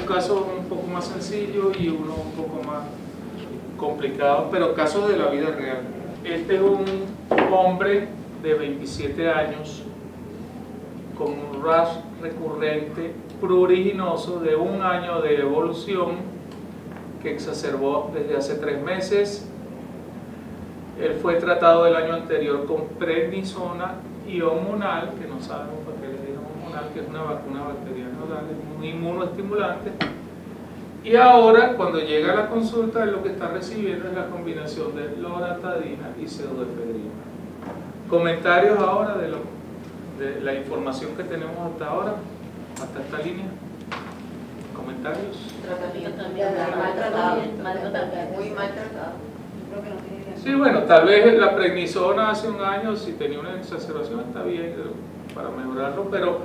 caso un poco más sencillo y uno un poco más complicado, pero casos de la vida real. Este es un hombre de 27 años con un rash recurrente pruriginoso de 1 año de evolución que exacerbó desde hace 3 meses. Él fue tratado el año anterior con prednisona y hormonal, que no sabemos por qué le dieron hormonal, que es una vacuna bacteriana oral, es un inmunoestimulante. Y ahora, cuando llega a la consulta, él lo que está recibiendo es la combinación de loratadina y pseudoefedrina. Comentarios ahora de la información que tenemos hasta ahora, hasta esta línea. ¿Comentarios? Tratamiento también, maltratado, muy maltratado. Sí, bueno, tal vez la prednisona hace 1 año, si tenía una exacerbación, está bien para mejorarlo, pero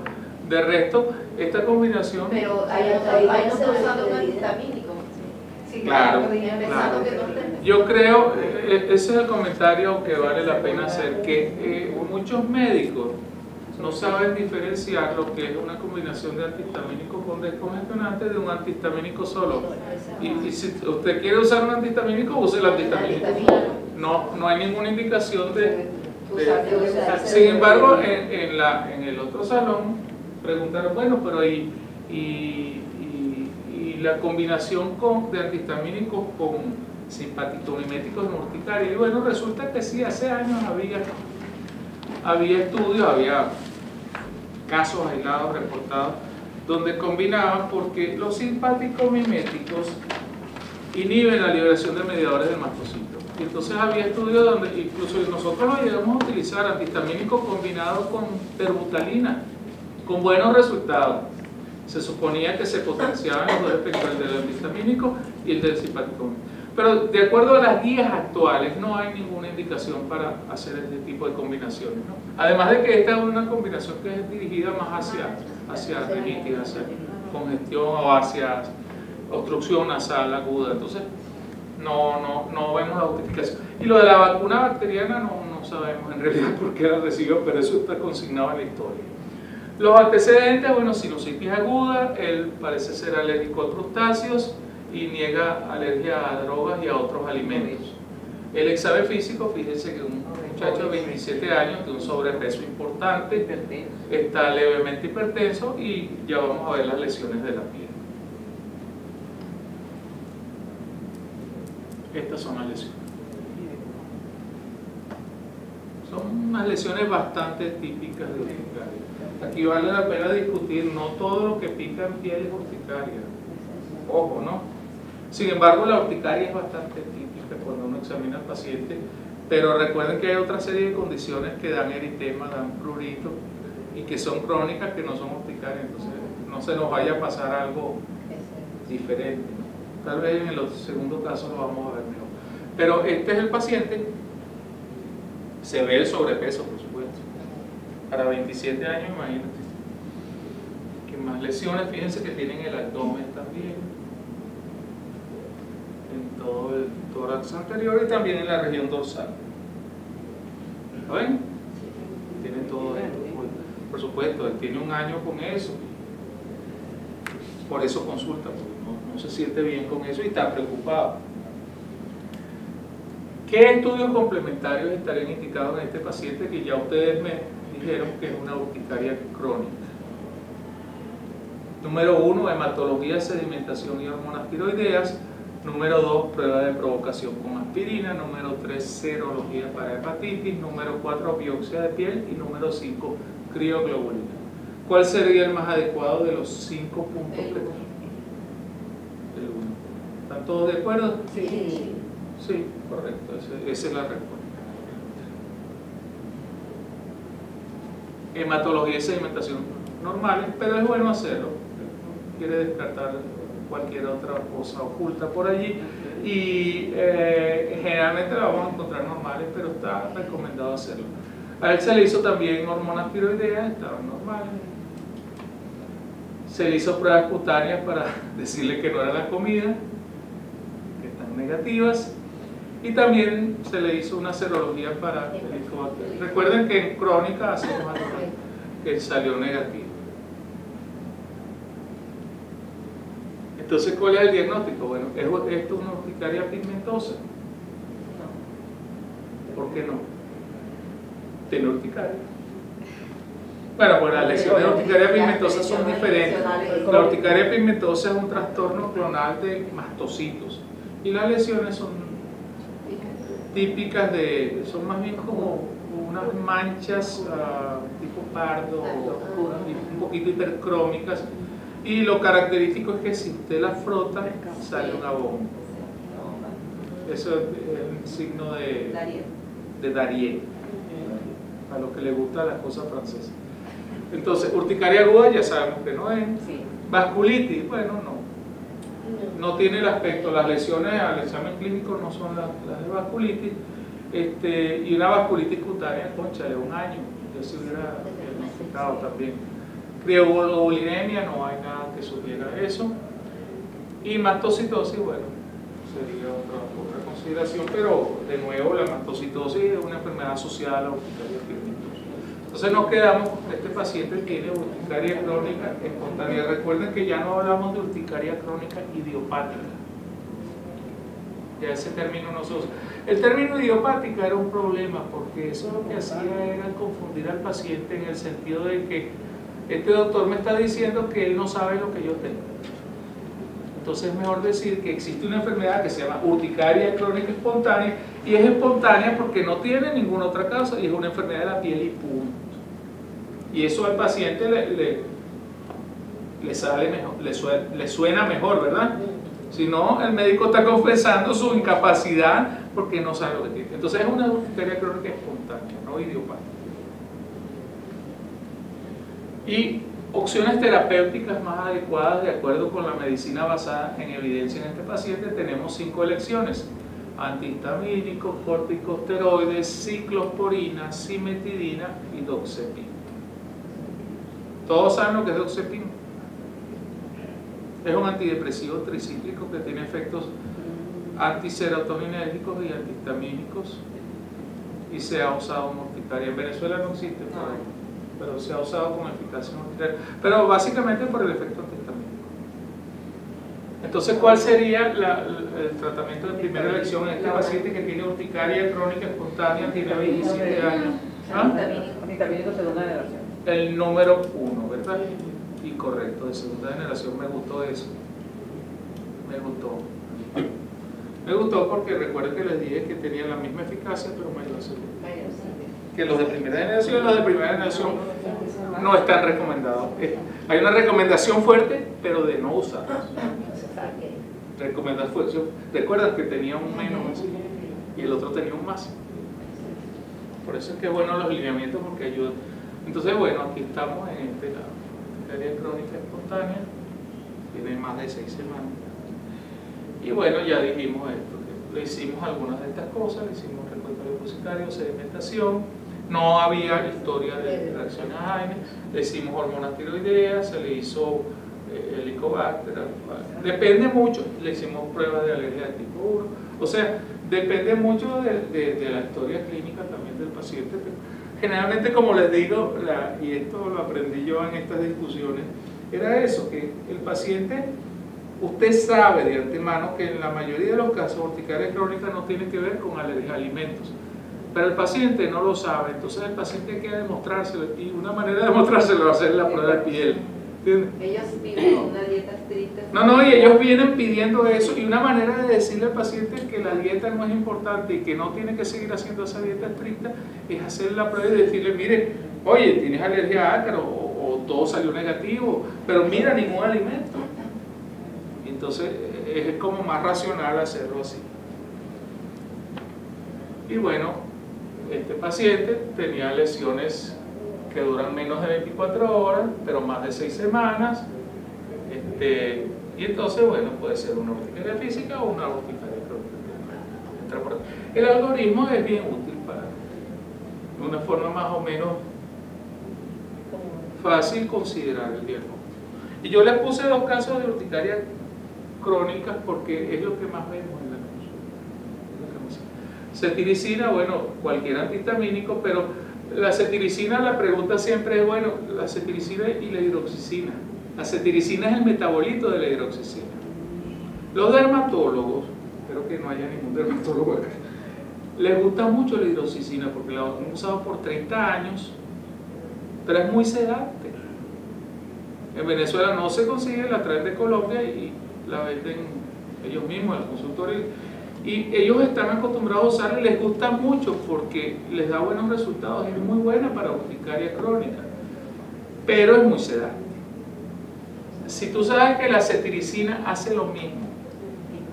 de resto, esta combinación... Pero ahí no está usando un antihistamínico. Sí, claro, claro. Yo creo, ese es el comentario que vale la pena hacer, que muchos médicos no saben diferenciar lo que es una combinación de antihistamínico con descongestionante de un antihistamínico solo. Y si usted quiere usar un antihistamínico, use el antihistamínico. No hay ninguna indicación de sin embargo, en el otro salón preguntaron, bueno, pero y la combinación de antihistamínicos con simpatitomiméticos en urticaria. Y bueno, resulta que sí, hace años había estudios, había casos aislados reportados donde combinaban, porque los simpatitomiméticos inhiben la liberación de mediadores del mastocito. Y entonces había estudios donde incluso nosotros lo llegamos a utilizar, antihistamínicos combinados con terbutalina, con buenos resultados. Se suponía que se potenciaban los dos efectos, el del antihistamínico y el del simpatitomimético. Pero de acuerdo a las guías actuales no hay ninguna indicación para hacer este tipo de combinaciones, ¿no? Además de que esta es una combinación que es dirigida más hacia rinitis, hacia congestión o hacia obstrucción nasal aguda. Entonces no vemos la justificación. Y lo de la vacuna bacteriana no sabemos en realidad por qué la recibió, pero eso está consignado en la historia. Los antecedentes, bueno, sinusitis aguda, él parece ser alérgico a crustáceos y niega alergia a drogas y a otros alimentos. El examen físico, fíjense que un muchacho de 27 años de un sobrepeso importante, está levemente hipertenso y ya vamos a ver las lesiones de la piel. Estas son las lesiones. Son unas lesiones bastante típicas de urticaria. Aquí vale la pena discutir, no todo lo que pica en piel es urticaria. Ojo, ¿no? Sin embargo, la urticaria es bastante típica cuando uno examina al paciente, pero recuerden que hay otra serie de condiciones que dan eritema, dan prurito y que son crónicas, que no son urticarias, entonces no se nos vaya a pasar algo diferente, ¿no? Tal vez en el segundo caso lo vamos a ver mejor. Pero este es el paciente, se ve el sobrepeso, por supuesto. Para 27 años, imagínate. Que más lesiones, fíjense que tienen el abdomen también, en todo el tórax anterior y también en la región dorsal. ¿Lo ven? Tiene todo esto. Por supuesto, él tiene 1 año con eso. Por eso consulta, porque no se siente bien con eso y está preocupado. ¿Qué estudios complementarios estarían indicados en este paciente que ya ustedes me dijeron que es una urticaria crónica? Número 1, hematología, sedimentación y hormonas tiroideas. Número 2, prueba de provocación con aspirina. Número 3, serología para hepatitis. Número 4, biopsia de piel. Y número 5, crioglobulina. ¿Cuál sería el más adecuado de los 5 puntos que tenemos? El 1. ¿Están todos de acuerdo? Sí. Sí, correcto. Esa es la respuesta. Hematología y sedimentación normales, pero es bueno hacerlo. Quiere descartar cualquier otra cosa oculta por allí y generalmente la vamos a encontrar normales, pero está recomendado hacerlo. A él se le hizo también hormonas tiroideas, estaban normales. Se le hizo pruebas cutáneas para decirle que no era la comida, que están negativas, y también se le hizo una serología para el Helicobacter. Recuerden que en crónica hacemos algo que salió negativo. Entonces, ¿cuál es el diagnóstico? Bueno, esto es una urticaria pigmentosa. ¿Por qué no? Tiene urticaria. Bueno, pues las lesiones de urticaria pigmentosa son diferentes. La urticaria pigmentosa es un trastorno clonal de mastocitos y las lesiones son típicas son más bien como unas manchas tipo pardo, un poquito hipercrómicas, y lo característico es que si usted la frota sale una bomba. Eso es el signo de Darier, a los que les gusta las cosas francesas. Entonces, urticaria aguda ya sabemos que no es. Vasculitis, bueno, no tiene el aspecto. Las lesiones al examen clínico no son las de vasculitis. Y una vasculitis cutánea, concha, de un año, ya se hubiera diagnosticado también. Crioglobulinemia, no hay nada que sugiera eso. Y mastocitosis, bueno, sería otra consideración, pero de nuevo la mastocitosis es una enfermedad asociada a la urticaria pigmentosa. Entonces nos quedamos con este paciente tiene urticaria crónica espontánea. Recuerden que ya no hablamos de urticaria crónica idiopática. Ya ese término no se usa. El término idiopática era un problema porque eso lo que hacía era confundir al paciente en el sentido de que este doctor me está diciendo que él no sabe lo que yo tengo. Entonces es mejor decir que existe una enfermedad que se llama urticaria crónica espontánea y es espontánea porque no tiene ninguna otra causa y es una enfermedad de la piel y punto. Y eso al paciente le sale mejor, le suena mejor, ¿verdad? Si no, el médico está confesando su incapacidad porque no sabe lo que tiene. Entonces es una urticaria crónica espontánea, no idiopática. Y opciones terapéuticas más adecuadas de acuerdo con la medicina basada en evidencia en este paciente, tenemos 5 elecciones: antihistamínicos, corticosteroides, ciclosporina, cimetidina y doxepina. Todos saben lo que es doxepina. Es un antidepresivo tricíclico que tiene efectos antiserotoninérgicos y antihistamínicos y se ha usado en urticaria. En Venezuela no existe, pero se ha usado con eficacia en urticaria, pero básicamente por el efecto antihistamínico. Entonces, ¿cuál sería el tratamiento de primera elección en este paciente que tiene urticaria crónica espontánea, tiene 27 años? Antihistamínico segunda generación. El número 1, ¿verdad? Y correcto, de segunda generación. Me gustó eso. Me gustó porque recuerden que les dije que tenían la misma eficacia, pero mayor seguridad. Que los de primera generación, no están recomendados. Hay una recomendación fuerte, pero de no usarlos. Recomendación. Recuerdan que tenía un menos y el otro tenía un más. Por eso es que es bueno los lineamientos porque ayudan. Entonces, bueno, aquí estamos en este lado. Urticaria crónica espontánea, tiene más de 6 semanas. Y bueno, ya dijimos esto, que le hicimos algunas de estas cosas, le hicimos repertorio depositario, sedimentación, no había historia de reacciones a AINE, le hicimos hormonas tiroideas, se le hizo Helicobacter, depende mucho, le hicimos pruebas de alergia de tipo 1, o sea, depende mucho de la historia clínica también del paciente, pero generalmente, como les digo, y esto lo aprendí yo en estas discusiones, era eso, que el paciente, usted sabe de antemano que en la mayoría de los casos urticaria crónica no tiene que ver con alergia a alimentos, pero el paciente no lo sabe, entonces el paciente hay que demostrárselo, y una manera de demostrárselo es hacer la prueba de piel. ¿Entiendes? Ellos piden una dieta estricta. No, y ellos vienen pidiendo eso, y una manera de decirle al paciente que la dieta no es importante y que no tiene que seguir haciendo esa dieta estricta es hacer la prueba y decirle, mire, oye, tienes alergia a ácaro o todo salió negativo, pero mira ningún alimento. Entonces es como más racional hacerlo así. Y bueno, este paciente tenía lesiones que duran menos de 24 horas, pero más de 6 semanas. Y entonces, bueno, puede ser una urticaria física o una urticaria crónica. El algoritmo es bien útil para de una forma más o menos fácil considerar el diagnóstico. Y yo les puse 2 casos de urticaria crónicas porque es lo que más vemos en la consulta. Cetiricina, bueno, cualquier antihistamínico, pero la cetiricina, la pregunta siempre es, bueno, la cetiricina y la hidroxicina. La cetiricina es el metabolito de la hidroxicina. Los dermatólogos, espero que no haya ningún dermatólogo acá, les gusta mucho la hidroxicina porque la han usado por 30 años, pero es muy sedante. En Venezuela no se consigue, la traen de Colombia y la venden ellos mismos, el consultorio. Y ellos están acostumbrados a usarla y les gusta mucho porque les da buenos resultados, es muy buena para urticaria crónica, pero es muy sedante. Si tú sabes que la cetiricina hace lo mismo,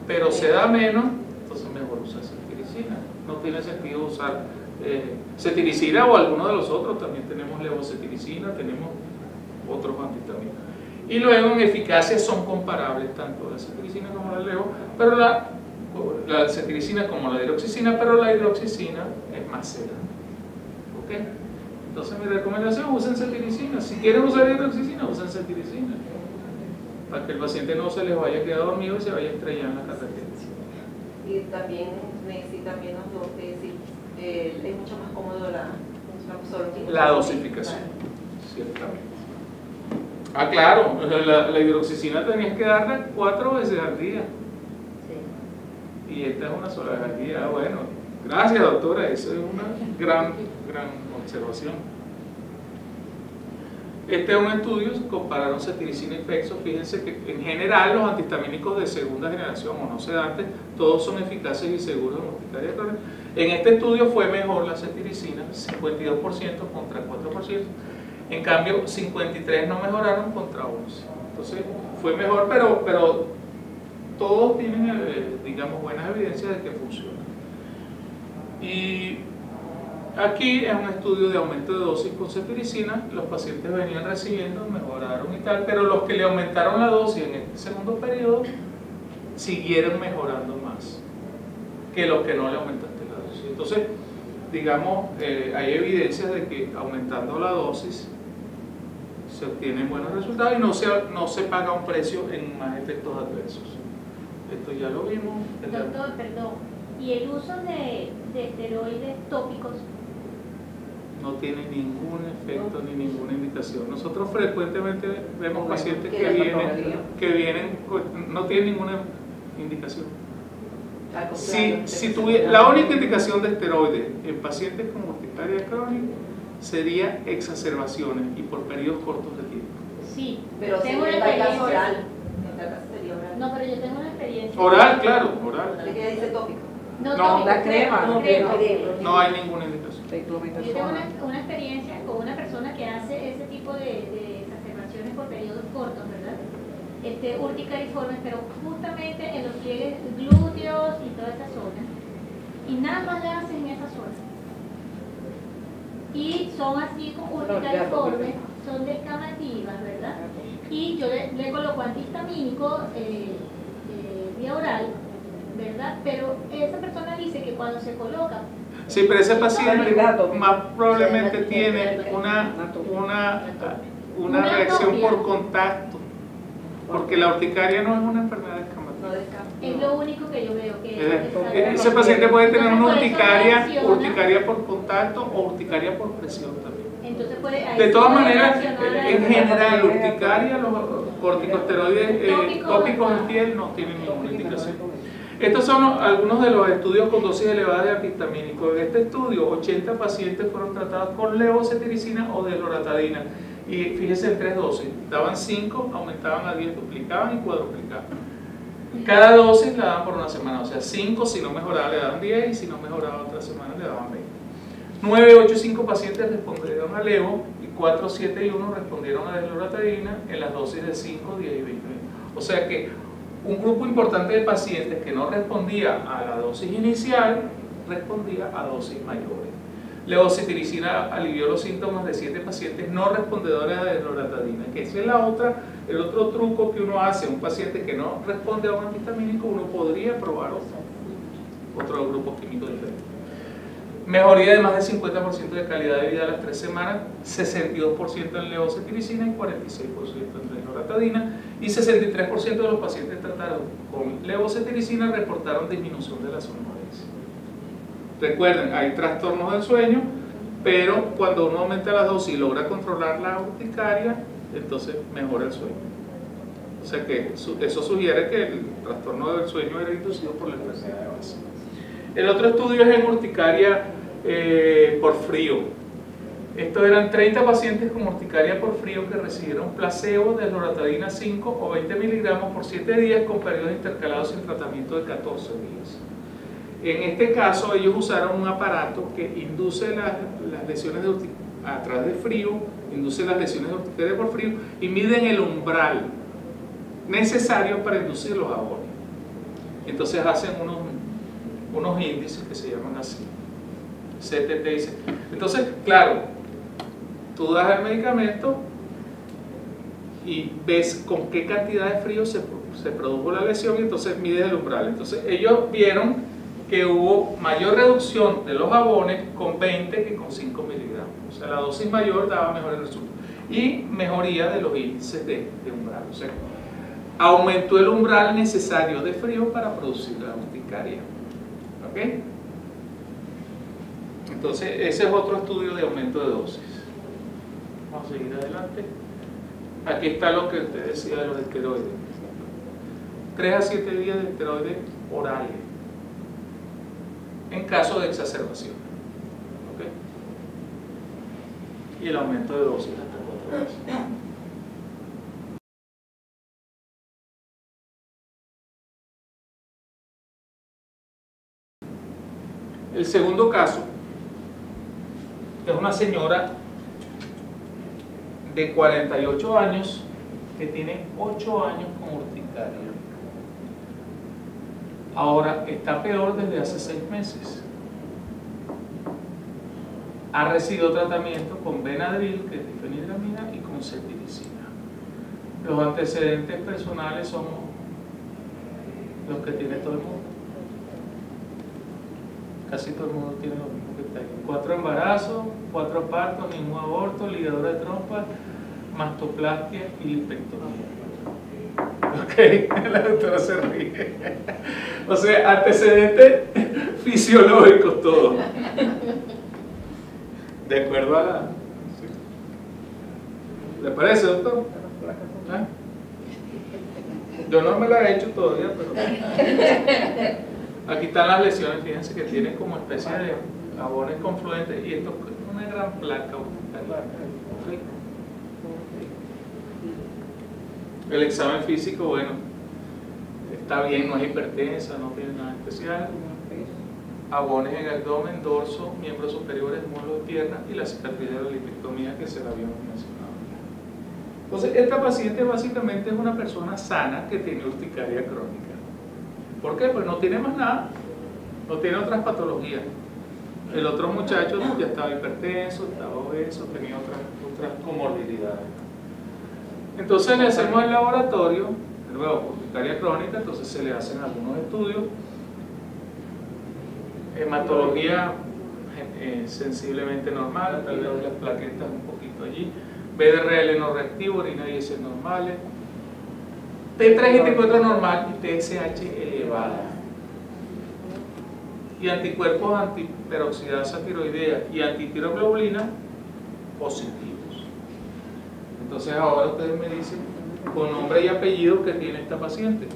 pero se da menos, entonces mejor usar cetiricina. No tiene sentido usar cetiricina o alguno de los otros. También tenemos levocetiricina, tenemos otros antihistamínicos. Y luego en eficacia son comparables tanto la cetiricina como la levo, pero la cetiricina como la hidroxicina, pero la hidroxicina es más sedante. ¿Ok? Entonces mi recomendación, usen cetiricina. Si quieren usar hidroxicina, usen cetiricina, para que el paciente no se les vaya a quedar dormido y se vaya a estrellar en la carretera. Y también necesitan menos dosis, es mucho más cómodo la dosificación, ciertamente. Ah, claro, la hidroxicina tenías que darla 4 veces al día. Sí. Y esta es una sola vez al día. Bueno, gracias doctora, eso es una gran observación. Este es un estudio, compararon cetiricina y Fexo. Fíjense que en general los antihistamínicos de segunda generación o no sedantes, todos son eficaces y seguros en urticaria crónica. En este estudio fue mejor la cetiricina, 52% contra 4%. En cambio, 53 no mejoraron contra 11. Entonces, fue mejor, pero todos tienen, digamos, buenas evidencias de que funciona. Y aquí es un estudio de aumento de dosis con cetiricina. Los pacientes venían recibiendo, mejoraron y tal, pero los que le aumentaron la dosis en este segundo periodo siguieron mejorando más que los que no le aumentaste la dosis. Entonces, digamos, hay evidencias de que aumentando la dosis se obtienen buenos resultados y no se paga un precio en más efectos adversos. Esto ya lo vimos. Doctor, perdón, ¿y el uso de esteroides tópicos? No tiene ningún efecto ni ninguna indicación. Nosotros frecuentemente vemos pacientes que vienen, no tienen ninguna indicación. La única indicación de esteroides en pacientes con urticaria crónica sería exacerbaciones y por periodos cortos de tiempo. Sí, pero tengo si una en el caso experiencia. oral, en el caso sería oral. No, pero yo tengo una experiencia. Oral, claro, oral. ¿De qué dice tópico? No, tópico, la crema, crema. No hay ninguna indicación. Yo tengo una experiencia con una persona que hace ese tipo de exacerbaciones por periodos cortos, ¿verdad? Urticariformes, pero justamente en los pliegues glúteos y toda esa zona. Y nada más le hacen en esa zona. Y son así como urticariformes, son descamativas, ¿verdad? Y yo le coloco antihistamínico vía oral, ¿verdad? Pero esa persona dice que cuando se coloca... Sí, pero ese paciente más probablemente tiene una reacción por contacto, porque la urticaria no es una enfermedad descamativa. Es lo único que yo veo que ese paciente puede tener una urticaria por contacto o urticaria por presión también. Entonces de todas maneras, en general, urticaria, los corticosteroides tópicos en piel no tienen ninguna indicación. Estos son algunos de los estudios con dosis elevadas de antihistamínicos. En este estudio, 80 pacientes fueron tratados con levocetiricina o de loratadina. Y fíjense en 3 dosis. Daban 5, aumentaban a 10, duplicaban y cuadruplicaban. Cada dosis la daban por una semana. O sea, 5 si no mejoraba le daban 10 y si no mejoraba otra semana le daban 20. 9, 8 y 5 pacientes respondieron a levo y 4, 7 y 1 respondieron a desloratadina en las dosis de 5, 10 y 20. O sea que un grupo importante de pacientes que no respondía a la dosis inicial respondía a dosis mayores. Levocetiricina alivió los síntomas de 7 pacientes no respondedores a desloratadina, que esa es el otro truco que uno hace. Un paciente que no responde a un antihistamínico, uno podría probar otro grupo químico diferente. Mejoría de más del 50% de calidad de vida a las 3 semanas, 62% en levocetiricina y 46% en desloratadina, y 63% de los pacientes tratados con levocetiricina reportaron disminución de la somnolencia. Recuerden, hay trastornos del sueño, pero cuando uno aumenta la dosis y logra controlar la urticaria, entonces mejora el sueño. O sea que eso sugiere que el trastorno del sueño era inducido por la enfermedad de base. El otro estudio es en urticaria por frío. Estos eran 30 pacientes con urticaria por frío que recibieron placebo de loratadina 5 o 20 miligramos por 7 días con periodos intercalados sin tratamiento de 14 días. En este caso ellos usaron un aparato que induce las lesiones de a través del frío, induce las lesiones de urticaria por frío y miden el umbral necesario para inducir los agonios. Entonces hacen unos índices que se llaman así, CTT y CTT. Entonces, claro, tú das el medicamento y ves con qué cantidad de frío se produjo la lesión y entonces mides el umbral. Entonces ellos vieron que hubo mayor reducción de los jabones con 20 que con 5 miligramos. O sea, la dosis mayor daba mejores resultados. Y mejoría de los índices de umbral. O sea, aumentó el umbral necesario de frío para producir la urticaria. ¿Ok? Entonces, ese es otro estudio de aumento de dosis. Vamos a seguir adelante. Aquí está lo que usted decía de los esteroides. 3 a 7 días de esteroides orales en caso de exacerbación. ¿Okay? Y el aumento de dosis hasta 4 veces. El segundo caso es una señora de 48 años que tiene 8 años con urticaria. Ahora está peor desde hace 6 meses. Ha recibido tratamiento con Benadryl, que es difenhidramina, y con cetirizina. Los antecedentes personales son los que tiene todo el mundo. Casi todo el mundo tiene lo mismo que está aquí. 4 embarazos, 4 partos, ningún aborto, ligadura de trompa, mastoplastia y lipectomía. Ok, la doctora se ríe. O sea, antecedentes fisiológicos todos. De acuerdo a la... ¿Le parece, doctor? ¿Ah? Yo no me la he hecho todavía, pero... Aquí están las lesiones, fíjense que tienen como especie de jabones confluentes y esto es una gran placa urticaria. ¿Okay? El examen físico, bueno, está bien, no es hipertensa, no tiene nada especial. Jabones en el abdomen, dorso, miembros superiores, muslos, piernas y la cicatriz de la lipectomía que se la habíamos mencionado. Entonces, esta paciente básicamente es una persona sana que tiene urticaria crónica. ¿Por qué? Pues no tiene más nada, no tiene otras patologías. El otro muchacho ya estaba hipertenso, estaba obeso, tenía otras comorbilidades. Entonces le hacemos el laboratorio, luego urticaria crónica, entonces se le hacen algunos estudios. Hematología sensiblemente normal, tal vez las plaquetas un poquito allí. BDRL no reactivo, orina y heces normales. T3 y T4 normal y TSH elevada. Y anticuerpos antiperoxidasa tiroidea y antitiroglobulina positivos. Entonces ahora ustedes me dicen con nombre y apellido que tiene esta paciente.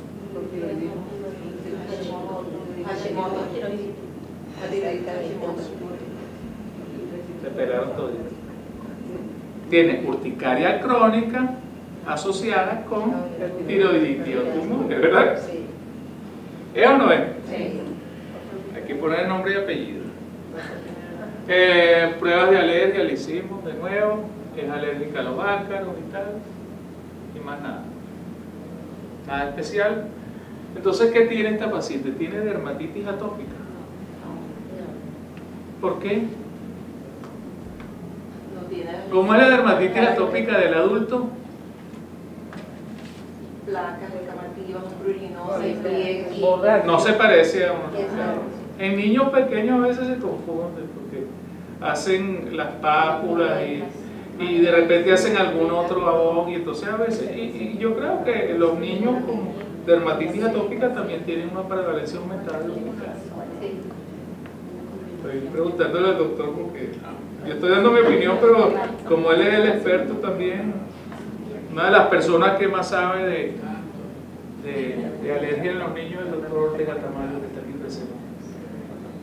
Se pelaron todos. Tiene urticaria crónica asociada con tiroiditis autoinmune, ¿verdad? Sí. ¿Es o no es? Sí. Hay que poner nombre y apellido. Pruebas de alergia le hicimos de nuevo. Es alérgica a los ácaros y tal. Y más nada. Nada especial. Entonces, ¿qué tiene esta paciente? Tiene dermatitis atópica. ¿Por qué? ¿Cómo es la dermatitis atópica del adulto? Placas descamativas, prurinosas y pliegues. No se parece a una. En niños pequeños a veces se confunden porque hacen las pápulas y de repente hacen algún otro abón y entonces a veces, y yo creo que los niños con dermatitis atópica también tienen una prevalencia aumentada de urticaria. Estoy preguntándole al doctor porque yo estoy dando mi opinión, pero como él es el experto también, una de las personas que más sabe de alergia en los niños del doctor Ortega Tamayo, que está aquí presente.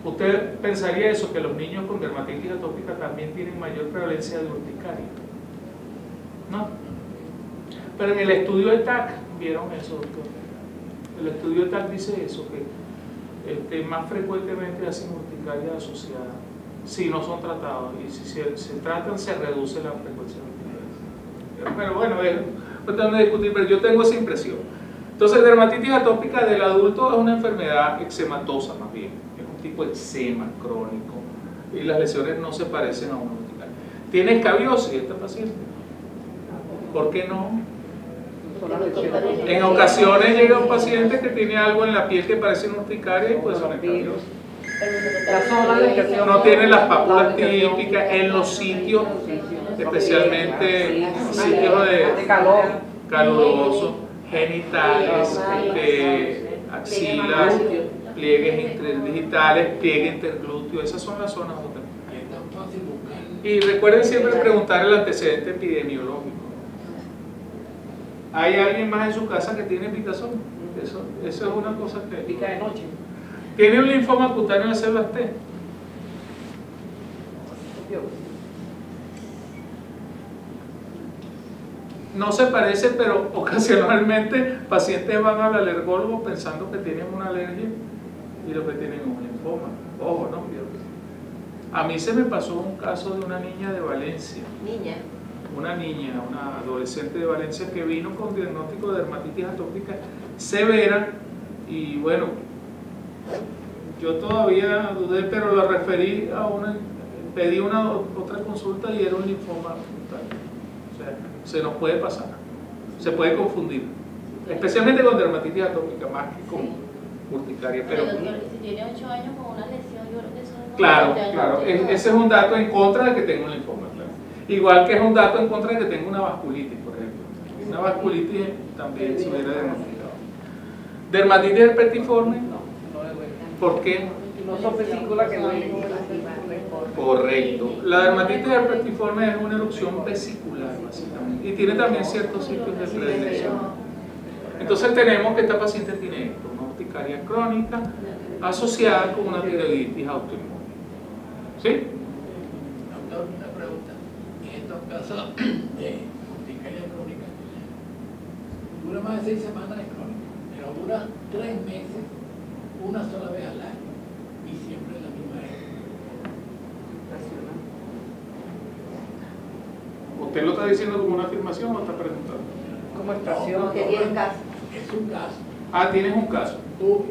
¿Usted pensaría eso, que los niños con dermatitis atópica también tienen mayor prevalencia de urticaria? No. Pero en el estudio de TAC, ¿vieron eso, doctor? El estudio de TAC dice eso, que más frecuentemente hacen urticaria asociada si no son tratados, y si se tratan se reduce la frecuencia de urticaria. Pero bueno, es cuestión de discutir, pero yo tengo esa impresión. Entonces, dermatitis atópica del adulto es una enfermedad eczematosa más bien, es un tipo de eczema crónico y las lesiones no se parecen a una urticaria. ¿Tiene escabiosis esta paciente? ¿Por qué no? En ocasiones llega un paciente que tiene algo en la piel que parece una urticaria y puede ser una escabiosis. No tiene las pápulas típicas en los sitios, especialmente sitios de calurosos, genitales, axilas, pliegues interdigitales, pliegue interglúteo, esas son las zonas donde. Y recuerden siempre preguntar el antecedente epidemiológico. ¿Hay alguien más en su casa que tiene picazón? Eso es una cosa que... Pica de noche. ¿Tiene un linfoma cutáneo de células T? No se parece, pero ocasionalmente pacientes van al alergólogo pensando que tienen una alergia y lo que tienen es un linfoma. Ojo, ¿no? A mí se me pasó un caso de una niña de Valencia. Una niña, una adolescente de Valencia que vino con diagnóstico de dermatitis atópica severa y bueno, yo todavía dudé, pero lo referí a pedí otra consulta y era un linfoma cutáneo. O sea, se nos puede pasar, se puede confundir, especialmente con dermatitis atópica, más que con urticaria. Pero doctor, si tiene 8 años con una lesión, yo creo que eso no. Claro, ese es un dato en contra de que tenga un linfoma, claro. Igual que es un dato en contra de que tenga una vasculitis, por ejemplo. Una vasculitis también se hubiera diagnosticado. ¿Dermatitis herpetiforme? ¿Por qué? No son vesículas que duelen. Correcto. La dermatitis herpetiforme es una erupción vesicular, básicamente, y tiene también ciertos sitios de predilección. Entonces tenemos que esta paciente tiene esto, una urticaria crónica asociada con una tiroiditis autoinmune. ¿Sí? Doctor, una pregunta. En estos casos de urticaria crónica, dura más de 6 semanas de crónica, pero dura 3 meses, una sola vez al año, y siempre en la misma época. ¿Usted lo está diciendo como una afirmación o está preguntando? Como estación. Que tiene caso. Es un caso. Ah, tienes un caso. Tú,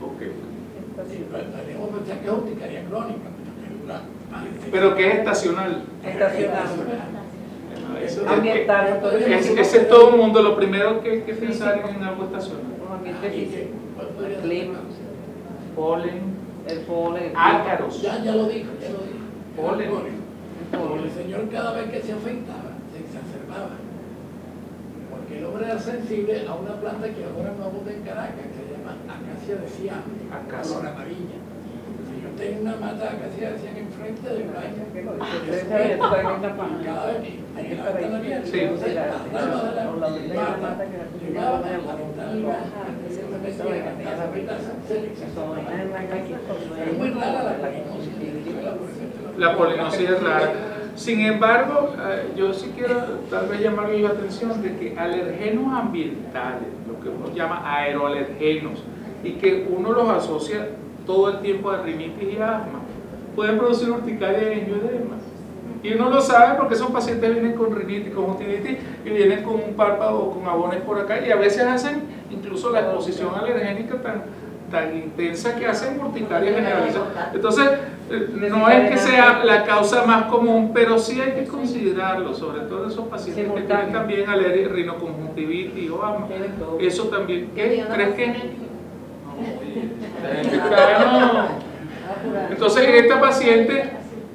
Ok. podemos pensar que es urticaria crónica, pero dura más de 6 ¿Pero qué es estacional? Estacional. Eso Ambiental. ese es todo el mundo. Lo primero que hay que pensar en algo estacional. Un ambiente físico. ¿Cuál podría ser? Clima. Polen, El polen. ácaros. Ya lo dijo. Polen. El señor cada vez que se afeitaba, se exacerbaba. Porque el hombre era sensible a una planta que ahora no abunda en Caracas, que se llama acacia de Siam, Acacia. color amarilla. Si yo tengo una mata de acacia de Siam enfrente del baño, cada vez que la ventana abierta, Sí. entonces la rama de la mata llegaba a la ventana del baño, se metía en la ventana, se le exacerbaba. Es muy rara la polinosis en Venezuela, por ejemplo. La polinosis es rara. Sin embargo, yo sí quiero tal vez llamarle la atención de que alergenos ambientales, lo que uno llama aeroalergenos, y que uno los asocia todo el tiempo a rinitis y asma, pueden producir urticaria y angioedema. Y uno lo sabe porque esos pacientes vienen con rinitis, con conjuntivitis y vienen con un párpado o con abones por acá, y a veces hacen incluso la exposición alergénica tan intensa que hacen urticaria generalizada. Entonces, no es que sea la causa más común, pero sí hay que considerarlo, sobre todo esos pacientes que tienen también alergia, rinoconjuntivitis o asma. Eso también. ¿Qué? ¿Crees que? No. Entonces, esta paciente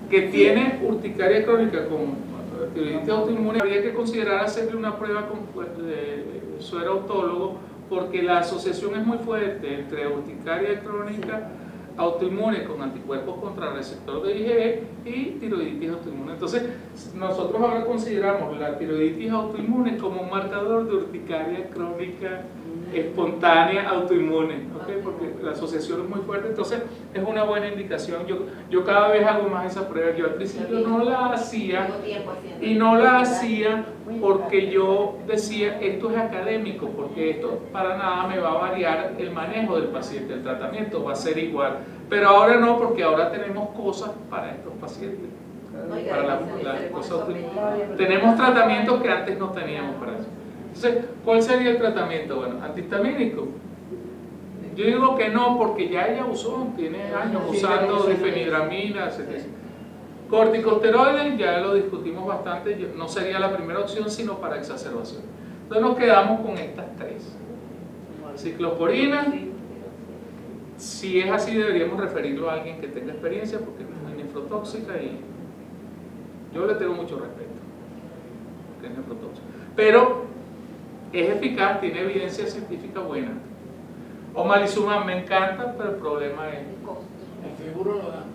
que tiene urticaria crónica con tiroiditis autoinmune, habría que considerar hacerle una prueba de suero autólogo, porque la asociación es muy fuerte entre urticaria crónica autoinmune con anticuerpos contra el receptor de IgE y tiroiditis autoinmune. Entonces, nosotros ahora consideramos la tiroiditis autoinmune como un marcador de urticaria crónica espontánea autoinmune, ¿ok? Porque la asociación es muy fuerte, entonces es una buena indicación. Yo cada vez hago más esa prueba. Yo al principio no la hacía, Tengo tiempo haciendo. y no la hacía porque yo decía, esto es académico, porque esto para nada me va a variar el manejo del paciente, el tratamiento va a ser igual. Pero ahora no, porque ahora tenemos cosas para estos pacientes, Oiga, para las se le cosas pone autoinmunes. Tenemos tratamientos que antes no teníamos para eso. Entonces, ¿cuál sería el tratamiento? Bueno, antihistamínico. Yo digo que no, porque ya ella usó, tiene años usando difenidramina, etc. Corticosteroides, ya lo discutimos bastante, no sería la primera opción, sino para exacerbación. Entonces nos quedamos con estas tres. Ciclosporina, si es así deberíamos referirlo a alguien que tenga experiencia, porque es muy nefrotóxica y yo le tengo mucho respeto, porque es nefrotóxica. Pero es eficaz, tiene evidencia científica buena. Omalizumab me encanta, pero el problema es... el costo. El seguro lo da.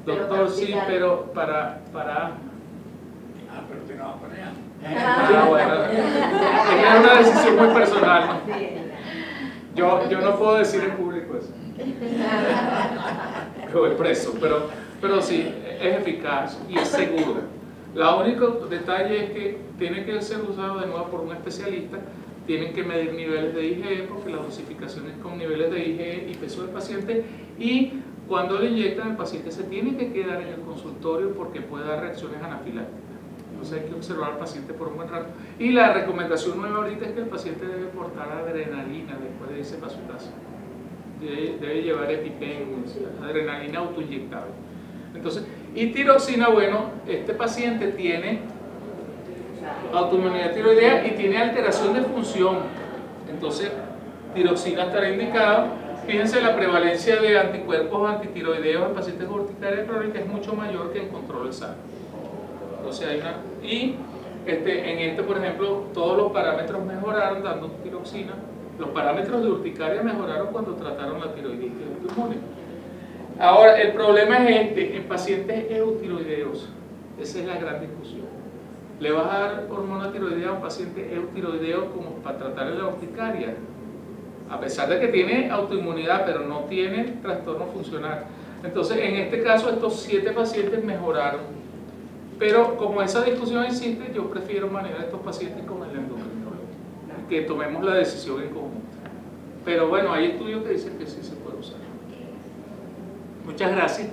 Doctor, sí, pero para Ah, pero usted no va a poner. Ah, bueno. Es una decisión muy personal, ¿no? Sí. Yo no puedo decir en público eso. Que voy preso, pero sí, es eficaz y es seguro. El único detalle es que tiene que ser usado de nuevo por un especialista. Tienen que medir niveles de IgE, porque la dosificación es con niveles de IgE y peso del paciente, y cuando le inyectan, el paciente se tiene que quedar en el consultorio porque puede dar reacciones anafilácticas. Entonces hay que observar al paciente por un buen rato. Y la recomendación nueva ahorita es que el paciente debe portar adrenalina después de ese vasutazo. Debe llevar EpiPen, adrenalina autoinyectable. Entonces, y tiroxina, bueno, este paciente tiene autoinmunidad tiroidea y tiene alteración de función. Entonces, tiroxina estará indicado. Fíjense, la prevalencia de anticuerpos antitiroideos en pacientes con urticaria crónica es mucho mayor que en control sano. Entonces hay una... Y por ejemplo, todos los parámetros mejoraron dando tiroxina. Los parámetros de urticaria mejoraron cuando trataron la tiroiditis autoinmune. Ahora, el problema es en pacientes eutiroideos. Esa es la gran discusión. ¿Le vas a dar hormona tiroidea a un paciente eutiroideo como para tratar la urticaria? A pesar de que tiene autoinmunidad, pero no tiene trastorno funcional. Entonces, en este caso, estos 7 pacientes mejoraron. Pero como esa discusión existe, yo prefiero manejar a estos pacientes con el endocrinólogo, que tomemos la decisión en conjunto. Pero bueno, hay estudios que dicen que sí se puede usar. Muchas gracias.